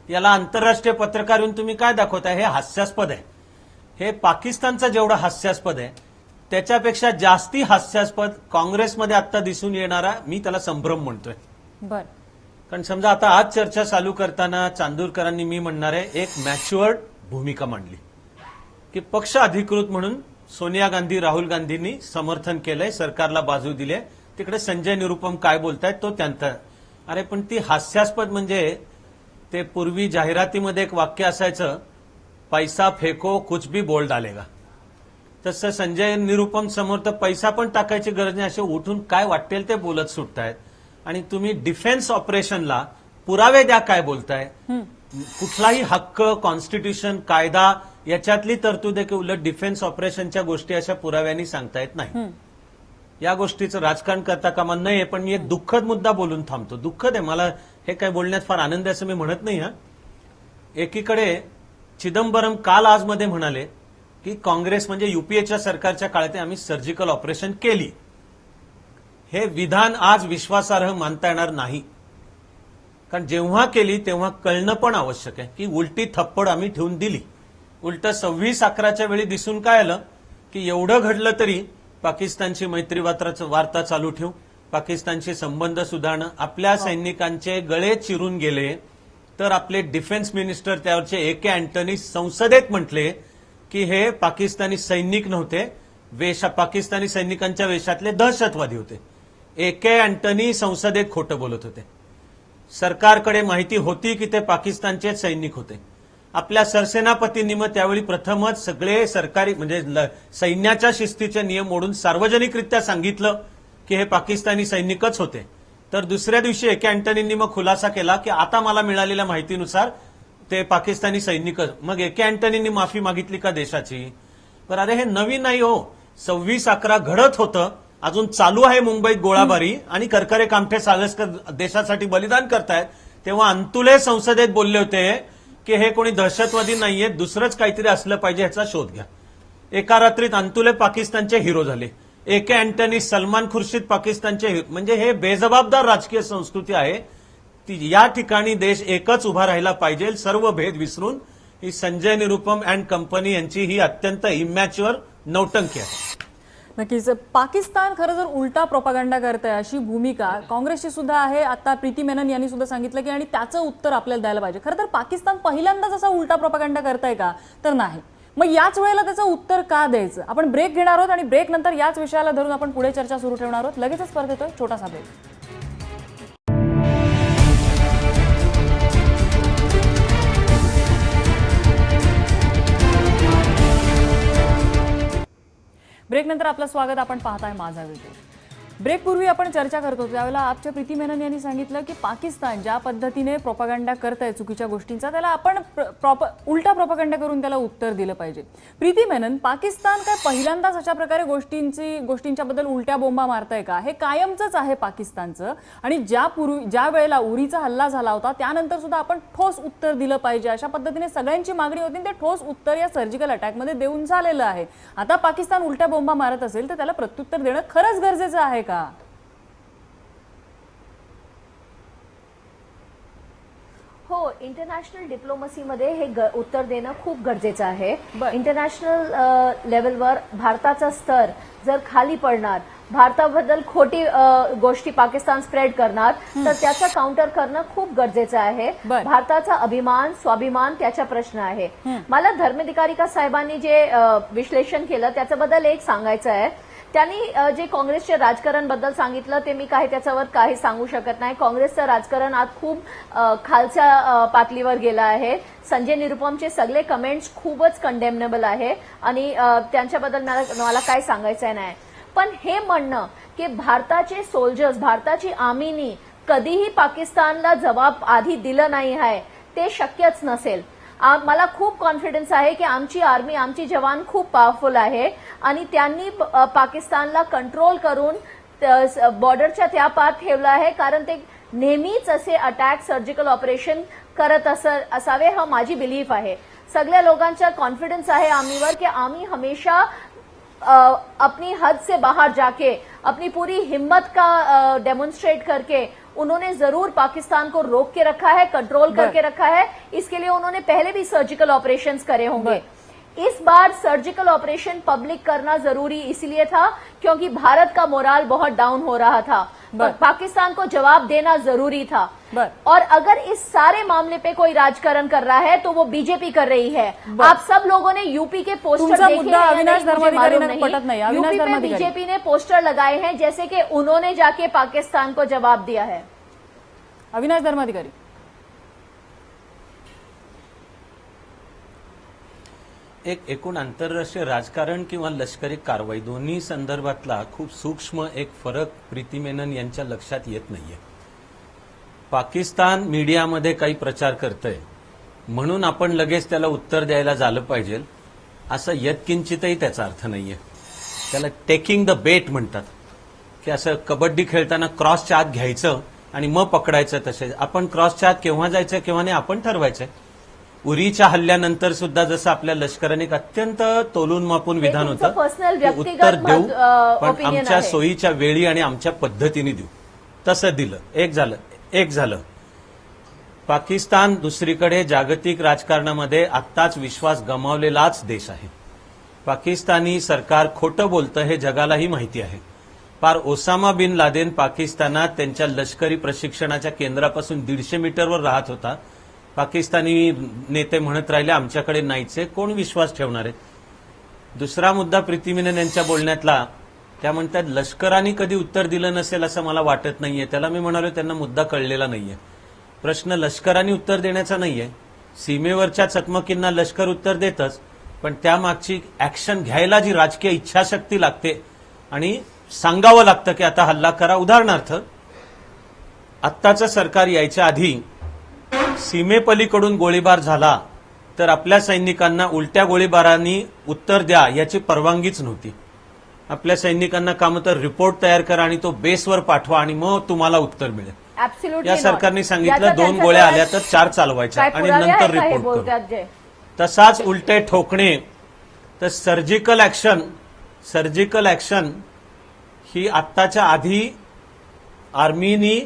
याला आंतरराष्ट्रीय पत्रकार येऊन तुम्ही काय दाखवताय. हे हास्यास्पद आहे. हे पाकिस्तानचं जेवढं हास्यास्पद आहे त्याच्यापेक्षा जास्ती हास्यास्पद काँग्रेसमध्ये आता दिसून येणारा मी त्याला संभ्रम म्हणतोय. कारण समजा आता आज चर्चा चालू करताना चांदूरकरांनी मी म्हणणार आहे एक मॅच्युअर्ड भूमिका मांडली की पक्ष अधिकृत म्हणून सोनिया गांधी राहुल गांधींनी समर्थन केलंय, सरकारला बाजू दिली. तिकडे संजय निरुपम काय बोलतायत तो त्यांचा. अरे पण ती हास्यास्पद म्हणजे ते पूर्वी जाहिरातीमध्ये एक वाक्य असायचं, पैसा फेको कुछ भी बोल डालेगा. तसं संजय निरुपम समोर तर पैसा पण टाकायची गरज नाही, असे उठून काय वाटेल ते बोलत सुटतायत. आणि तुम्ही डिफेन्स ऑपरेशनला पुरावे द्या काय बोलताय. कुठलाही हक्क, कॉन्स्टिट्यूशन, कायदा याच्यातली तरतूद आहे की उलट डिफेन्स ऑपरेशनच्या गोष्टी अशा पुराव्यांनी सांगता येत नाही. या गोष्टीचं राजकारण करता कामा नये. पण मी एक दुःखद मुद्दा बोलून थांबतो. दुःखद आहे, मला हे काय बोलण्यात फार आनंद आहे असं मी म्हणत नाही. एकीकडे चिदंबरम काल आजमध्ये म्हणाले की काँग्रेस म्हणजे युपीएच्या सरकारच्या काळात आम्ही सर्जिकल ऑपरेशन केली. हे विधान आज विश्वासार्ह मानता येणार नाही. कारण जेव्हा केली तेव्हा कळणं पण आवश्यक आहे की उलटी थप्पड आम्ही ठेवून दिली. उलट 26/11च्या वेळी दिसून काय आलं की एवढं घडलं तरी पाकिस्तानची मैत्री वार्ता चालू ठेवू, पाकिस्तानचे संबंध सुधारणं, आपल्या सैनिकांचे गळे चिरून गेले तर आपले डिफेन्स मिनिस्टर त्यावरचे ए.के. अँटनी संसदेत म्हटले की हे पाकिस्तानी सैनिक नव्हते, पाकिस्तानी सैनिकांच्या वेशातले दहशतवादी होते. ए.के. अँटनी संसदेत खोटं बोलत होते. सरकारकडे माहिती होती की ते पाकिस्तानचे सैनिक होते. आपल्या सरसेनापतींनी मग त्यावेळी प्रथमच सगळे सरकारी म्हणजे सैन्याच्या शिस्तीचे नियम मोडून सार्वजनिकरित्या सांगितलं की हे पाकिस्तानी सैनिकच होते. तर दुसऱ्या दिवशी ए.के. अँटनींनी मग खुलासा केला की आता मला मिळालेल्या माहितीनुसार ते पाकिस्तानी सैनिकच. मग ए.के. अँटनींनी माफी मागितली का देशाची. तर अरे हे नवीन नाही हो. 26/11 घडत होतं, अजून चालू आहे मुंबईत गोळाबारी आणि करकरे कामठे साळसकर देशासाठी बलिदान करतायत. तेव्हा अंतुले संसदेत बोलले होते की हे कोणी दहशतवादी नाहीये, दुसरंच काहीतरी असलं पाहिजे ह्याचा शोध घ्या. एका रात्रीत अंतुले पाकिस्तानचे हिरो झाले. ए.के. अँटनी, सलमान खुर्शीद पाकिस्तानचे. म्हणजे हे बेजबाबदार राजकीय संस्कृती आहे. या ठिकाणी देश एकच उभा राहिला पाहिजे, सर्व भेद विसरून. ही संजय निरुपम अँड कंपनी यांची ही अत्यंत इमॅच्युअर नौटंकी आहे. नक्कीच पाकिस्तान खरं जर उलटा प्रोपागंडा करत आहे अशी भूमिका काँग्रेसची सुद्धा आहे. आता प्रीती मेनन यांनी सुद्धा सांगितलं की आणि त्याचं उत्तर आपल्याला द्यायला पाहिजे. खरं तर पाकिस्तान पहिल्यांदाच असा उलटा प्रोपागंडा करताय का, तर नाही. मग याच वेळेला त्याचं उत्तर का द्यायचं. आपण ब्रेक घेणार आहोत आणि ब्रेक नंतर याच विषयाला धरून आपण पुढे चर्चा सुरू ठेवणार आहोत. लगेचच परत येतोय छोटासा ब्रेक. ब्रेक नंतर आपलं स्वागत. आपण पाहताय माझा व्हिडिओ. ब्रेकपूर्वी आपण चर्चा करतो त्यावेळेला आपच्या प्रीती मेनन यांनी सांगितलं की पाकिस्तान ज्या पद्धतीने प्रोपागंडा करतंय चुकीच्या गोष्टींचा, त्याला आपण उलटा प्रोपागंडा करून त्याला उत्तर दिलं पाहिजे. प्रीती मेनन, पाकिस्तान काय पहिल्यांदाच अशा प्रकारे गोष्टींच्याबद्दल उलट्या बोंबा मारताय का. हे कायमचंच आहे पाकिस्तानचं. आणि ज्या वेळेला उरीचा हल्ला झाला होता त्यानंतर सुद्धा आपण ठोस उत्तर दिलं पाहिजे अशा पद्धतीने सगळ्यांची मागणी होती. ते ठोस उत्तर या सर्जिकल अटॅकमध्ये देऊन झालेलं आहे. आता पाकिस्तान उलट्या बोंबा मारत असेल तर त्याला प्रत्युत्तर देणं खरंच गरजेचं आहे का. हो, इंटरनॅशनल डिप्लोमसीमध्ये हे उत्तर देणं खूप गरजेचं आहे. इंटरनॅशनल लेवलवर भारताचा स्तर जर खाली पडणार, भारताबद्दल खोटी गोष्टी पाकिस्तान स्प्रेड करणार, तर त्याचा काउंटर करणं खूप गरजेचं आहे. भारताचा अभिमान, स्वाभिमान त्याचा प्रश्न आहे. मला धर्माधिकारी साहेबांनी जे विश्लेषण केलं त्याच्याबद्दल एक सांगायचं आहे त्यांनी जे काँग्रेसच्या राजकारण बद्दल सांगितलं ते मी त्याच्यावर काही सांगू शकत नाही. काँग्रेसचं राजकारण आज खूप खालच्या पातळीवर गेलं आहे. संजय निरुपमचे सगळे कमेंट्स खूपच कंडेमनेबल आहे आणि त्यांच्याबद्दल मला काय सांगायचं नाही. पण हे म्हणणं की भारताचे सोल्जर्स, भारताची आर्मीनी कधीही पाकिस्तानला जबाब आधी दिलं नाही आहे ते शक्यच नसेल. मला खूप कॉन्फिडन्स आहे की आमची आर्मी, आमची जवान खूप पॉवरफुल आहे आणि त्यांनी पाकिस्तानला कंट्रोल करून बॉर्डरच्या त्या पार ठेवलं आहे, कारण ते नेहमीच असे अटॅक, सर्जिकल ऑपरेशन करत असावे हा माझी बिलीफ आहे. सगळ्या लोकांचा कॉन्फिडन्स आहे आर्मीवर की आर्मी हमेशा अपनी हद से बाहर जाके अपनी पूरी हिम्मत का डेमोन्स्ट्रेट करके उन्होंने जरूर पाकिस्तान को रोक के रखा है, कंट्रोल करके रखा है. इसके लिए उन्होंने पहले भी सर्जिकल ऑपरेशंस करे होंगे. इस बार सर्जिकल ऑपरेशन पब्लिक करना जरूरी इसलिए था क्योंकि भारत का मोराल बहुत डाउन हो रहा था. पाकिस्तान को जवाब देना जरूरी था. और अगर इस सारे मामले पे कोई राजकारण कर रहा है तो वो बीजेपी कर रही है. आप सब लोगों ने यूपी के पोस्टर देखे हैं, अविनाश धर्माधिकारी यूपी पे बीजेपी ने पोस्टर लगाए हैं जैसे कि उन्होंने जाके पाकिस्तान को जवाब दिया है. अविनाश धर्माधिकारी, एकूण आंतरराष्ट्रीय राजकारण किंवा लष्करी कारवाई दोन्ही संदर्भातला खूप सूक्ष्म एक फरक प्रीती मेनन यांच्या लक्षात येत नाहीये. पाकिस्तान मीडियामध्ये काही प्रचार करतंय म्हणून आपण लगेच त्याला उत्तर द्यायला झालं पाहिजे असं यत्किंचितही त्याचा अर्थ नाहीये. त्याला टेकिंग द बेट म्हणतात की असं कबड्डी खेळताना क्रॉसच्या आत घ्यायचं आणि मग पकडायचं. तसे आपण क्रॉसच्या आत केव्हा जायचं केव्हा नाही आपण ठरवायचंय. उरीच्या हल्ल्यानंतर सुद्धा जसं आपल्या लष्कराने एक अत्यंत तोलून मापून विधान होतं, उत्तर देऊ पण आमच्या सोयीच्या वेळी आणि आमच्या पद्धतीने देऊ. तसं दिलं. एक झालं. पाकिस्तान दुसरीकडे जागतिक राजकारणामध्ये आत्ताच विश्वास गमावलेलाच देश आहे. पाकिस्तानी सरकार खोटं बोलतं हे जगालाही माहिती आहे. पार ओसामा बिन लादेन पाकिस्तानात त्यांच्या लष्करी प्रशिक्षणाच्या केंद्रापासून 150 मीटरवर राहत होता. पाकिस्तानी नेते म्हणत राहिले आमच्याकडे नाहीचे, कोण विश्वास ठेवणार आहे. दुसरा मुद्दा प्रीती मेनन यांच्या बोलण्यातला, त्या म्हणतात लष्कराने कधी उत्तर दिलं नसेल असं मला वाटत नाहीये. त्याला मी म्हणालो त्यांना मुद्दा कळलेला नाहीये. प्रश्न लष्कराने उत्तर देण्याचा नाहीये. सीमेवरच्या चकमकींना लष्कर उत्तर देतच, पण त्यामागची ऍक्शन घ्यायला जी राजकीय इच्छाशक्ती लागते आणि सांगावं लागतं की आता हल्ला करा. उदाहरणार्थ आत्ताचं सरकार यायच्या आधी सीमेपलीकडून गोळीबार झाला तर आपल्या सैनिकांना उलट्या गोळीबारांनी उत्तर द्या याची परवानगीच नव्हती. आपल्या सैनिकांना काम तर रिपोर्ट तयार करा आणि तो बेसवर पाठवा आणि मग तुम्हाला उत्तर मिळेल. या सरकारने सांगितलं 2 गोळ्या आल्या तर 4 चालवायच्या आणि नंतर रिपोर्ट करू. तसाच उलटे ठोकणे. तर सर्जिकल ऍक्शन ही आत्ताच्या आधी आर्मीनी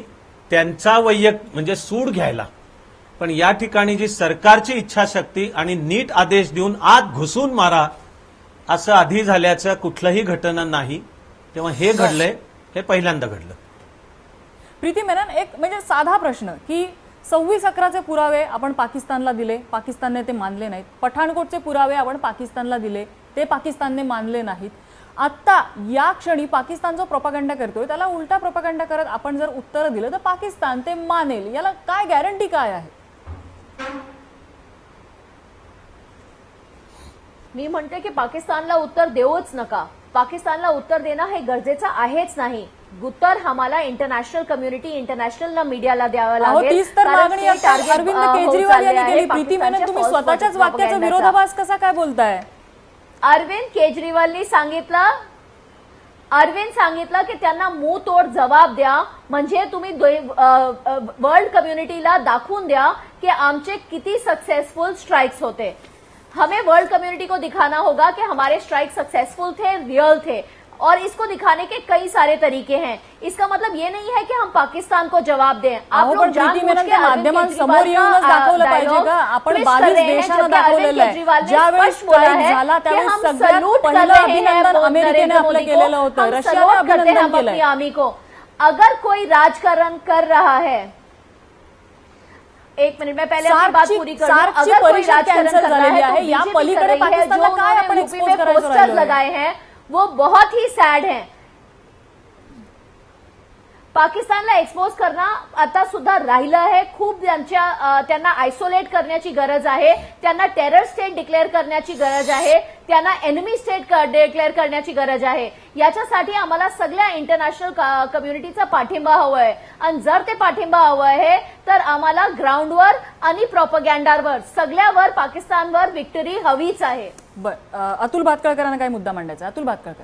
त्यांचा म्हणजे सूड घ्यायला, पण या ठिकाणी जी सरकारची इच्छाशक्ती आणि नीट आदेश देऊन आत घुसून मारा असं आधी झाल्याचं कुठलंही घटना नाही. तेव्हा हे घडलंय, हे पहिल्यांदा घडलं. प्रीती मेनन, एक म्हणजे साधा प्रश्न की 26/11चे पुरावे आपण पाकिस्तानला दिले, पाकिस्तानने ते मानले नाहीत. पठाणकोटचे पुरावे आपण पाकिस्तानला दिले, ते पाकिस्तानने मानले नाहीत. आता या क्षणी पाकिस्तान जो प्रोपागंडा करतोय त्याला उलटा प्रोपागंडा करत आपण जर उत्तर दिलं तर पाकिस्तान ते मानेल, याला काय गॅरंटी काय आहे? मी म्हणते की पाकिस्तानला उत्तर देऊच नका. पाकिस्तानला उत्तर देणं हे गरजेचं आहेच नाही. उत्तर आम्हाला इंटरनॅशनल कम्युनिटी, इंटरनॅशनल मीडियाला द्यावं लागेल. तीच तर मागणी अरविंद केजरीवाल यांनी केली. प्रीती मेनन, तुम्ही स्वतःच्याच वाक्याचा विरोधाभास कसा काय बोलताय? अरविंद केजरीवालनी सांगितलं की त्यांना मुंह तोड जवाब द्या, म्हणजे तुम्ही वर्ल्ड कम्युनिटीला दाखवून द्या की आमचे किती सक्सेसफुल स्ट्राइक्स होते. हमें वर्ल्ड कम्युनिटी को दिखाना होगा कि हमारे स्ट्राइक सक्सेसफुल थे, रियल थे, और इसको दिखाने के कई सारे तरीके हैं. इसका मतलब ये नहीं है कि हम पाकिस्तान को जवाब दें. आप लोग जानबूझ के माध्यमांसमोर येऊनच दाखवलं पाहिजे का? आपण 22 देशांना दाखवलेलं आहे. ज्यावेळेस स्ट्राईक झाला त्यावेळेस सगळ्यात पहिलं अभिनंदन अमेरिकेने आपलं केलेलं होतं, रशियाने अभिनंदन केलंय. आर्मी को अगर कोई राजकारण कर रहा है, एक मिनट में पहले अपनी बात पूरी कर लूं. अगर कोई राजकारण कर रहा है, या पलीकडे पाकिस्तानला काय आपण एक्सपोज करायचं पोस्टर लगाए हैं वो बहुत ही सॅड आहे. पाकिस्तानला एक्सपोज करणं आता सुद्धा राहिलं आहे. खूप त्यांना आयसोलेट करण्याची गरज आहे. त्यांना टेरर स्टेट डिक्लेअर करण्याची गरज आहे. त्यांना एनिमी स्टेट डिक्लेअर करण्याची गरज आहे. याच्यासाठी आम्हाला सगळ्या इंटरनॅशनल कम्युनिटीचा पाठिंबा हवा आहे. आणि जर ते पाठिंबा हवं आहे तर आम्हाला ग्राउंडवर आणि प्रोपगँडावर सगळ्यावर पाकिस्तानवर विक्टरी हवीच आहे. अतुल भातखळकरांना काय मुद्दा मांडायचा? अतुल भातखळकर.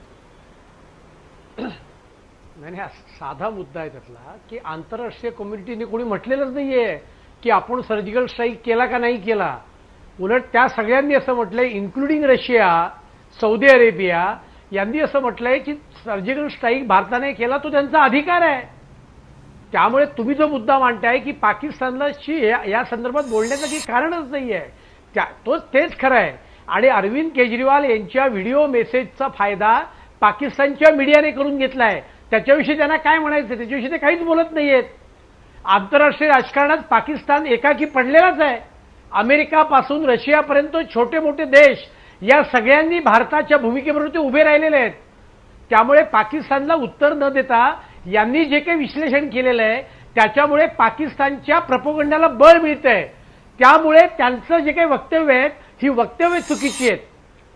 नाही, हा साधा मुद्दा आहे त्यातला की आंतरराष्ट्रीय कम्युनिटीने कोणी म्हटलेलंच नाहीये की आपण सर्जिकल स्ट्राईक केला का नाही केला. उलट त्या सगळ्यांनी असं म्हटलंय, इन्क्लुडिंग रशिया, सौदी अरेबिया यांनी असं म्हटलंय की सर्जिकल स्ट्राईक भारताने केला तो त्यांचा अधिकार आहे. त्यामुळे तुम्ही जो मुद्दा मांडताय की पाकिस्तानला या संदर्भात बोलण्याचं काही कारणच नाहीये, तेच खरं आहे. आणि अरविंद केजरीवाल यांच्या व्हिडिओ मेसेजचा फायदा पाकिस्तानच्या मीडियाने करून घेतलाय. त्याच्याविषयी त्यांना काय म्हणायचं, त्याच्याविषयी ते काहीच बोलत नाहीयेत. आंतरराष्ट्रीय राजकारणात पाकिस्तान एकाकी पडलेलाच आहे. अमेरिकापासून रशियापर्यंत छोटे मोठे देश या सगळ्यांनी भारताच्या भूमिकेबरोबर ते उभे राहिलेले आहेत. त्यामुळे पाकिस्तानला उत्तर न देता यांनी जे काही विश्लेषण केलेलं आहे त्याच्यामुळे पाकिस्तानच्या प्रोपगंडाला बळ मिळतंय. त्यामुळे त्यांचं जे काही वक्तव्य आहेत ही वक्तव्य चुकीची आहेत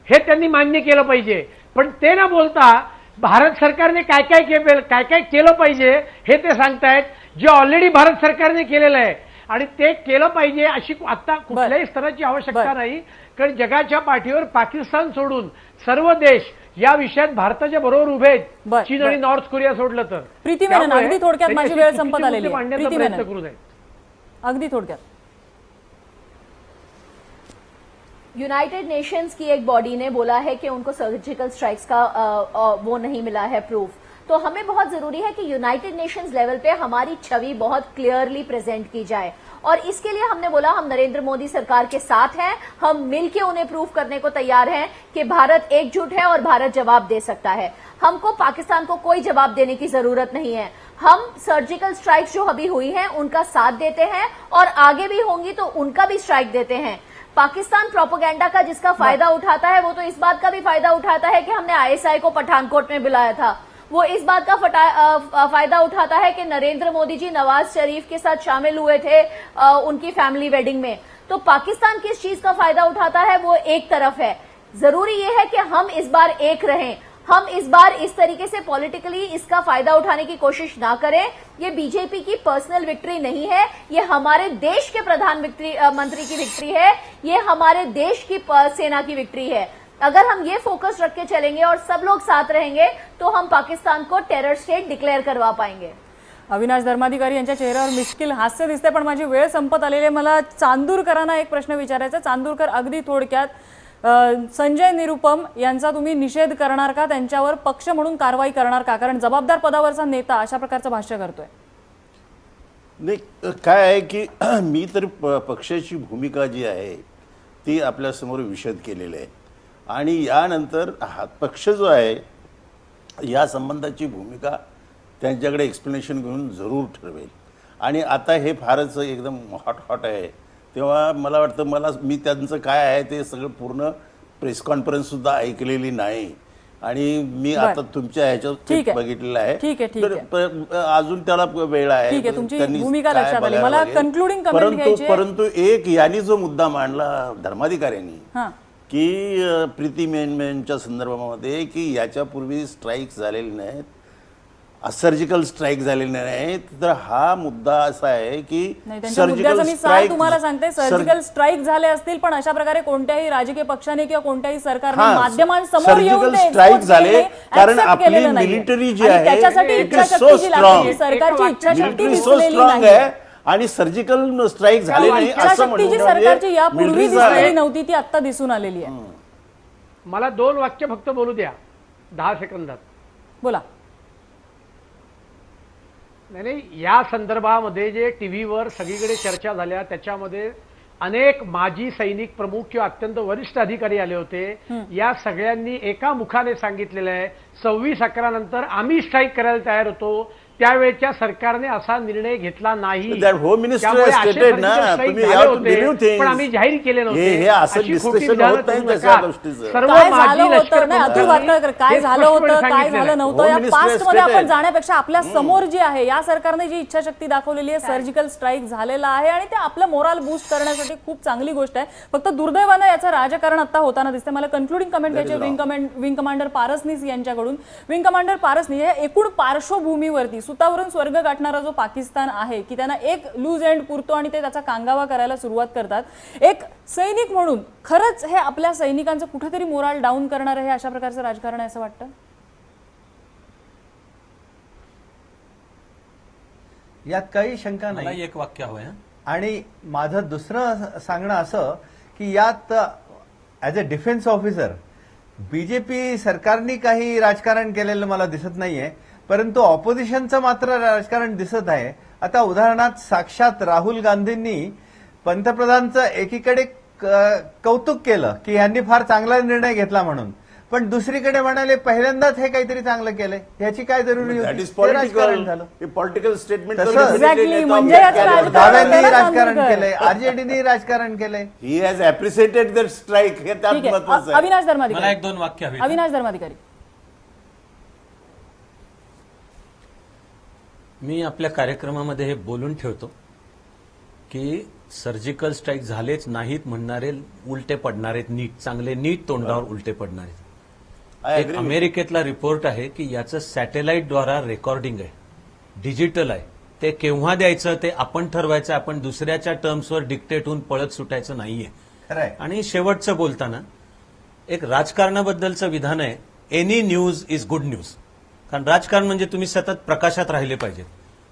हे त्यांनी मान्य केलं पाहिजे. पण ते न बोलता भारत सरकारने काय काय केलं पाहिजे हे ते सांगतायत, जे ऑलरेडी भारत सरकारने केलेलं आहे. आणि ते केलं पाहिजे अशी आता कुठल्याही स्तराची आवश्यकता नाही. कारण जगाच्या पाठीवर पाकिस्तान सोडून सर्व देश या विषयात भारताच्या बरोबर उभे आहेत, चीन आणि नॉर्थ कोरिया सोडलं तर. प्रीती मेनन, अगदी थोडक्यात माझी वेळ संपत आलेली आहे. प्रीती मेनन, अगदी थोडक्यात. यूनाइटेड नेशंस की एक बॉडी ने बोला है कि उनको सर्जिकल स्ट्राइक्स का वो नहीं मिला है प्रूफ. तो हमें बहुत जरूरी है कि यूनाइटेड नेशंस लेवल पे हमारी छवि बहुत क्लियरली प्रेजेंट की जाए. और इसके लिए हमने बोला हम नरेंद्र मोदी सरकार के साथ हैं. हम मिलकर उन्हें प्रूफ करने को तैयार हैं कि भारत एकजुट है और भारत जवाब दे सकता है. हमको पाकिस्तान को कोई जवाब देने की जरूरत नहीं है. हम सर्जिकल स्ट्राइक्स जो अभी हुई हैं उनका साथ देते हैं और आगे भी होंगी तो उनका भी स्ट्राइक देते हैं. पाकिस्तान प्रोपोगेंडा का जिसका फायदा उठाता है वो तो इस बात का भी फायदा उठाता है कि हमने आईएसआई को पठानकोट में बुलाया था. वो इस बात का फायदा उठाता है कि नरेंद्र मोदी जी नवाज शरीफ के साथ शामिल हुए थे उनकी फैमिली वेडिंग में. तो पाकिस्तान किस चीज का फायदा उठाता है वो एक तरफ है. जरूरी ये है कि हम इस बार एक रहें. हम इस बार इस तरीके से पॉलिटिकली इसका फायदा उठाने की कोशिश ना करें. ये बीजेपी की पर्सनल विक्ट्री नहीं है, ये हमारे देश के प्रधानमंत्री की विक्ट्री है, ये हमारे देश की सेना की विक्ट्री है. अगर हम ये फोकस रख के चलेंगे और सब लोग साथ रहेंगे तो हम पाकिस्तान को टेरर स्टेट डिक्लेअर करवा पाएंगे. अविनाश धर्माधिकारी यांच्या चेहऱ्यावर मिश्किल हास्य दिसते, पण माझी वेळ संपत आलेली आहे. मला चांदूरकरांना एक प्रश्न विचारायचा. चांदूरकर, अगदी थोडक्यात, संजय निरुपम यांचा तुम्ही निषेध करणार का? त्यांच्यावर पक्ष म्हणून कारवाई करणार का? कारण जबाबदार पदावरचा नेता अशा प्रकारचं भाष्य करतोय. नाही, काय आहे की मी तर पक्षाची भूमिका जी आहे ती आपल्यासमोर विशद केलेली आहे. आणि यानंतर हा पक्ष जो आहे या संबंधाची भूमिका त्यांच्याकडे एक्सप्लेनेशन घेऊन जरूर ठरवेल. आणि आता हे फारच एकदम हॉट आहे, तेव्हा मला वाटतं मी त्यांचं काय आहे ते सगळं पूर्ण प्रेस कॉन्फरन्स सुद्धा ऐकलेली नाही. आणि मी आता तुमच्या ह्याच्यात बघितलेलं आहे. अजून त्याला वेळ आहे, परंतु एक यांनी जो मुद्दा मांडला धर्माधिकाऱ्यांनी की प्रीती मेननच्या संदर्भामध्ये की याच्यापूर्वी स्ट्राईक झालेले नाहीत, सर्जिकल स्ट्राईक झालेले नाहीत, तर हा मुद्दा असा आहे की सर्जिकल स्ट्राईक, तुम्हाला सांगते, सर्जिकल स्ट्राईक झाले असतील पण अशा प्रकारे कोणत्याही राजकीय पक्षाने किंवा कोणत्याही सरकारने माध्यमांसमोर येऊन स्ट्राईक झाले. कारण आपली मिलिटरी जी आहे त्याच्यासाठी इच्छाशक्ती लागते, सरकारची इच्छाशक्ती दिसलेली नाही. आणि सर्जिकल स्ट्राईक झाले नाही असं म्हणून सरकारची यापूर्वी दिसलेली नव्हती, ती आता दिसून आलेली आहे. मला 2 वाक्य फक्त बोलू द्या 10 सेकंदात. बोला. नाही, या संदर्भामध्ये जे टीव्हीवर सगळीकडे चर्चा झाल्या त्याच्यामध्ये अनेक माजी सैनिक प्रमुख किंवा अत्यंत वरिष्ठ अधिकारी आले होते. या सगळ्यांनी एका मुखाने सांगितलेलं आहे 26/11 नंतर आम्ही स्ट्राईक करायला तयार होतो. त्यावेळेच्या सरकारने असा निर्णय घेतला नाही. That Home Minister त्यामुळे has असे stated ना, surgical strike तुम्ही झाले you have to होते, believe things. पण आम्ही जाहीर केले नव्हते. हे असं अशी खोटी discussion विधानं होत नाही करू तशा नका. गोष्टीचं. सर्व काय माजी झालं होतं लष्कर नाही अतुल मंत्र्यांनी वाटकर, काय हे झालं स्पष्टपणे होतं काय सांगितलेलं झालं आहे. नव्हतं Home या Minister पास्ट मध्ये stated. आपण जाण्यापेक्षा आपल्या समोर जी आहे या सरकारने जी इच्छाशक्ती दाखवलेली आहे, सर्जिकल स्ट्राईक झालेला आहे आणि ते आपलं मोराल बूस्ट करण्यासाठी खूप चांगली गोष्ट आहे. फक्त दुर्दैवानं याचं राजकारण आता होताना दिसते. मला कन्क्लुडिंग कमेंट घ्यायचे विंग कमांडर पारसनीस यांच्याकडून. विंग कमांडर पारसनीस हे एकूण पार्श्वभूमीवरती सुतावरून स्वर्ग गाठणारा जो पाकिस्तान आहे की त्यांना एक लूज एंड पुरतो आणि ते त्याचा कांगावा करायला सुरुवात करतात. एक सैनिक म्हणून खरंच हे आपल्या सैनिकांचं कुठेतरी मोराल डाऊन करणारं हे अशा प्रकारचं राजकारण आहे असं वाटतं? यात काही शंका मला नाही. एक वाक्य हवंय. आणि माझं दुसरं सांगणं असं की यात as a defence officer BJP सरकारने काही राजकारण केलेलं मला दिसत नाहीये, परंतु ऑपोजिशनचं मात्र राजकारण दिसत आहे. आता उदाहरणार्थ साक्षात राहुल गांधींनी पंतप्रधानचं एकीकडे कौतुक केलं की यांनी फार चांगला निर्णय घेतला म्हणून, पण दुसरीकडे म्हणाले पहिल्यांदाच हे काहीतरी चांगलं केलंय, ह्याची काय जरुरी दॅट होती? इज ते राजकारण झालं. Political statement. तसं Exactly, म्हणजे याचं राजकारण डाव्यांनी केलं, राजकारण तांदूळकर. केलंय, आरजेडीने राजकारण केलंय. He has appreciated that strike. हे त्यात ठीक आहे. महत्वाचं आहे. अविनाश मला धर्माधिकारी. एक दोन वाक्य हवी. अविनाश धर्माधिकारी. मी आपल्या कार्यक्रमामध्ये हे बोलून ठेवतो की सर्जिकल स्ट्राईक झालेच नाहीत म्हणणारे उलटे पडणारे, नीट चांगले नीट तोंडावर उलटे पडणारे. I एक agree. अमेरिकेतला रिपोर्ट आहे की याचं सॅटेलाइटद्वारा रेकॉर्डिंग आहे, डिजिटल आहे. ते केव्हा द्यायचं ते आपण ठरवायचं, आपण दुसऱ्याच्या टर्म्सवर डिक्टेट होऊन पळत सुटायचं नाहीये. खरंय. आणि शेवटचं बोलताना एक राजकारणाबद्दलचं विधान आहे, any news is good news. कारण राजकारण म्हणजे तुम्ही सतत प्रकाशात राहिले पाहिजेत.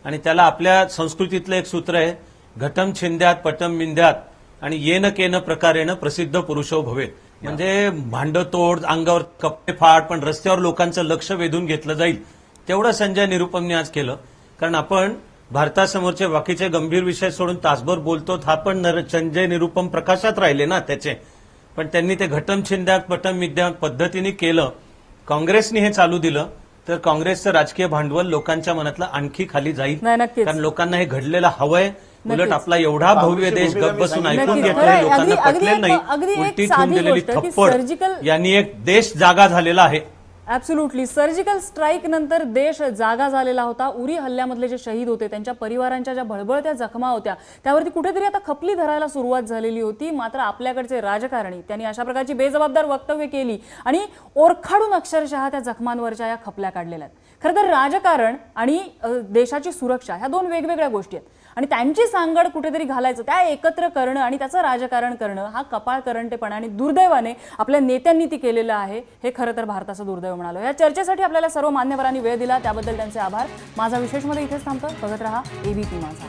आणि त्याला आपल्या संस्कृतीतलं एक सूत्र आहे, घटम छिंद्यात पटम मिंद्यात आणि येन केन प्रकारेण प्रसिद्ध पुरुषो भवेत. म्हणजे भांडतोड, अंगावर कपडे फाड, पण रस्त्यावर लोकांचं लक्ष वेधून घेतलं जाईल. तेवढं संजय निरुपमने आज केलं. कारण आपण भारतासमोरचे बाकीचे गंभीर विषय सोडून तासभर बोलतो, हा पण संजय निरुपम प्रकाशात राहिले ना त्याचे. पण त्यांनी ते घटम छिंद्यात पटम मिद्यात पद्धतीने केलं. काँग्रेसने हे चालू दिलं तर काँग्रेसचं राजकीय भांडवल लोकांच्या मनातलं आणखी खाली जाईल. नाही, नक्कीच. कारण लोकांना हे घडलेलं हवंय. उलट नक्कीच. आपला एवढा भव्य देश गप बसून ऐकून नक्कीच. घेतलंय, खरंय. लोकांना अगदी- पटलेलं अगदी नाही. एक उलटी साधी ठेवून दिलेली गोष्ट की थप्पड सर्जिकल- यांनी एक देश जागा झालेला आहे. ऍब्सोल्युटली. सर्जिकल स्ट्राईक नंतर देश जागा झालेला होता. उरी हल्ल्यामधले जे शहीद होते त्यांच्या परिवारांच्या ज्या भळबळत्या जखमा होत्या त्यावरती कुठेतरी आता खपली धरायला सुरुवात झालेली होती. मात्र आपल्याकडचे राजकारणी त्यांनी अशा प्रकारची बेजबाबदार वक्तव्य केली आणि ओरखाडून अक्षरशः त्या जखमांवरच्या या खपल्या काढलेल्या आहेत. खरं तर राजकारण आणि देशाची सुरक्षा ह्या दोन वेगवेगळ्या गोष्टी आहेत आणि त्यांची सांगड कुठेतरी घालायचं, त्या एकत्र करणं आणि त्याचं राजकारण करणं हा कपाळ करंटेपणा आणि दुर्दैवाने आपल्या नेत्यांनी ती केलेलं आहे. हे खरं तर भारताचं दुर्दैव म्हणालो. या चर्चेसाठी आपल्याला सर्व मान्यवरांनी वेळ दिला त्याबद्दल त्यांचे आभार. माझा विशेषमध्ये इथेच थांबतो. बघत रहा ABP माझा.